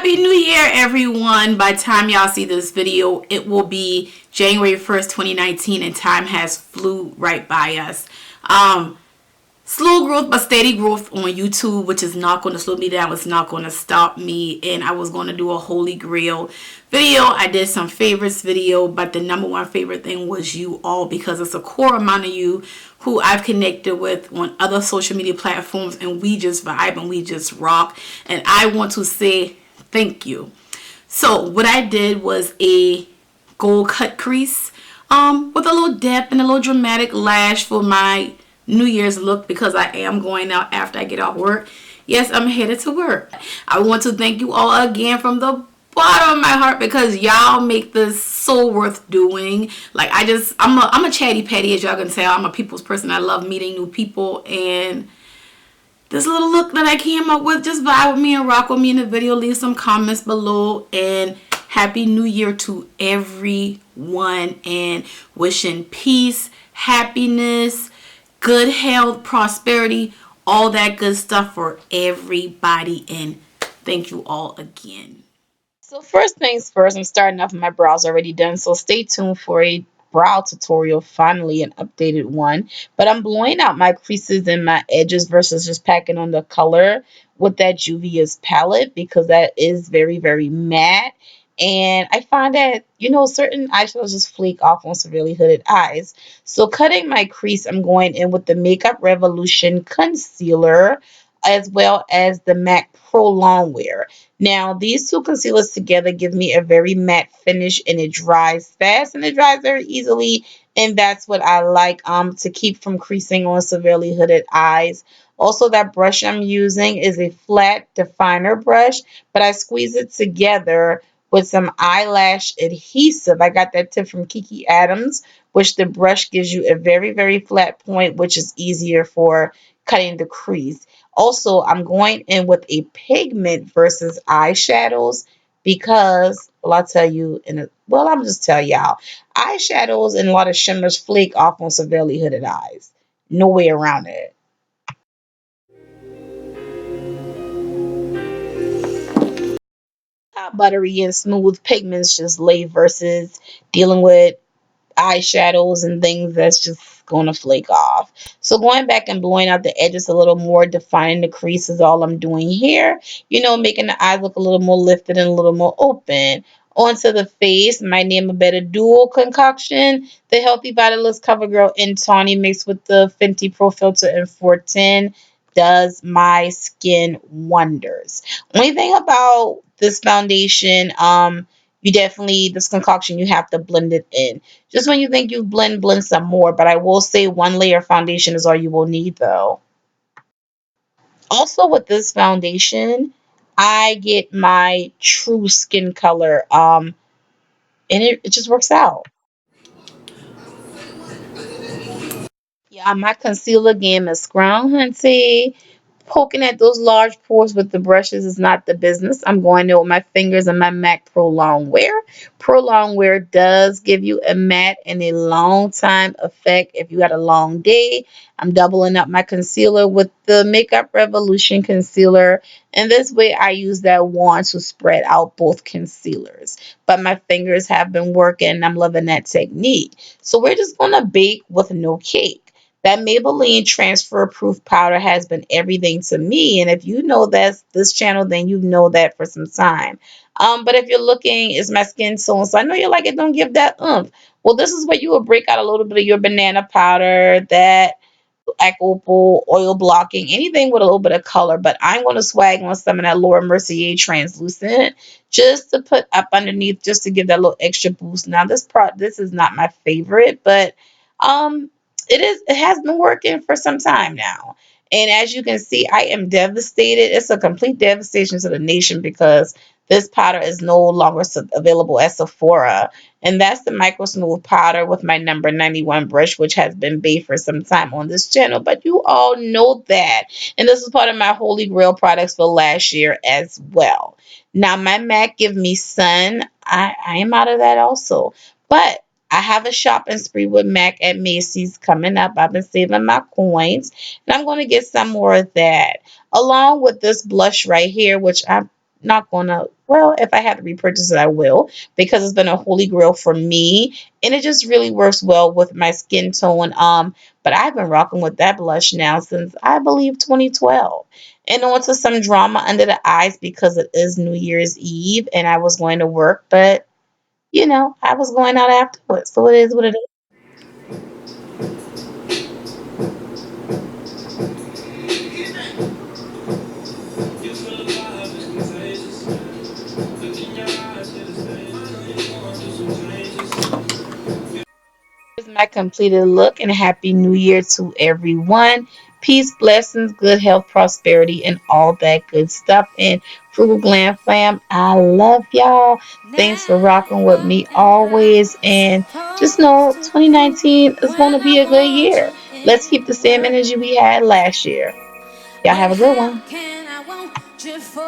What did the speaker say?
Happy New Year, everyone. By the time y'all see this video, it will be January 1st, 2019, and time has flew right by us. Slow growth but steady growth on YouTube, which is not going to slow me down. It's not going to stop me. And I was going to do a Holy Grail video. I did some favorites video, but the number one favorite thing was you all, because it's a core amount of you who I've connected with on other social media platforms, and we just vibe and we just rock. And I want to say thank you. So what I did was a gold cut crease with a little depth and a little dramatic lash for my New Year's look, because I am going out after I get off work. Yes, I'm headed to work. I want to thank you all again from the bottom of my heart, because y'all make this so worth doing. Like, I'm a chatty patty, as y'all can tell. I'm a people's person. I love meeting new people, and this little look that I came up with, just vibe with me and rock with me in the video. Leave some comments below, and Happy New Year to everyone, and wishing peace, happiness, good health, prosperity, all that good stuff for everybody. And thank you all again. So first things first, I'm starting off with my brows already done. So stay tuned for a brow tutorial, finally an updated one. But I'm blowing out my creases and my edges versus just packing on the color with that Juvia's palette, because that is very, very matte. And I find that, certain eyeshadows just flake off on severely hooded eyes. So cutting my crease, I'm going in with the Makeup Revolution concealer as well as the MAC Pro Longwear. Now, these two concealers together give me a very matte finish, and it dries fast and it dries very easily. And that's what I like to keep from creasing on severely hooded eyes. Also, that brush I'm using is a flat definer brush, but I squeeze it together with some eyelash adhesive. I got that tip from Kiki Adams, which the brush gives you a very, very flat point, which is easier for cutting the crease. Also, I'm going in with a pigment versus eyeshadows, because, well, I'll tell you I'm just tell y'all, eyeshadows and a lot of shimmers flake off on severely hooded eyes. No way around it. How buttery and smooth pigments just lay versus dealing with eyeshadows and things that's just going to flake off. So going back and blowing out the edges a little more, defining the crease is all I'm doing here. Making the eyes look a little more lifted and a little more open. Onto the face, my Name a Better Dual concoction, the Healthy Vitalist CoverGirl in Tawny mixed with the Fenty Pro Filter in 410 does my skin wonders. Only thing about this foundation, this concoction, you have to blend it in. Just when you think you blend some more. But I will say one layer foundation is all you will need, though. Also, with this foundation, I get my true skin color, and it just works out. Yeah, my concealer game is Crown Hunty. Poking at those large pores with the brushes is not the business. I'm going there with my fingers and my MAC Pro Longwear. Pro Longwear does give you a matte and a long time effect if you had a long day. I'm doubling up my concealer with the Makeup Revolution concealer. And this way I use that wand to spread out both concealers. But my fingers have been working. I'm loving that technique. So we're just going to bake with no cake. That Maybelline Transfer Proof Powder has been everything to me. And if you know that's this channel, then you know that for some time. But if you're looking, is my skin so and so? I know you're like, it don't give that oomph. Well, this is where you will break out a little bit of your banana powder, that black opal, oil blocking, anything with a little bit of color. But I'm going to swag on some of that Laura Mercier translucent just to put up underneath, just to give that little extra boost. Now, this is not my favorite, but um it has been working for some time now. And as you can see, I am devastated. It's a complete devastation to the nation, because this powder is no longer available at Sephora. And that's the Micro Smooth powder with my number 91 brush, which has been bae for some time on this channel. But you all know that. And this is part of my Holy Grail products for last year as well. Now, my MAC Give Me Sun, I am out of that also. But I have a shopping spree with MAC at Macy's coming up. I've been saving my coins, and I'm going to get some more of that. Along with this blush right here, which not gonna, well, if I have to repurchase it, I will, because it's been a holy grail for me, and it just really works well with my skin tone. But I've been rocking with that blush now since I believe 2012. And on to some drama under the eyes because it is New Year's Eve and I was going to work, but I was going out afterwards. So it is what it is. Here's my completed look, and happy new year to everyone. Peace, blessings, good health, prosperity, and all that good stuff. And Frugal Glam Fam, I love y'all. Thanks for rocking with me always. And just know 2019 is going to be a good year. Let's keep the same energy we had last year. Y'all have a good one.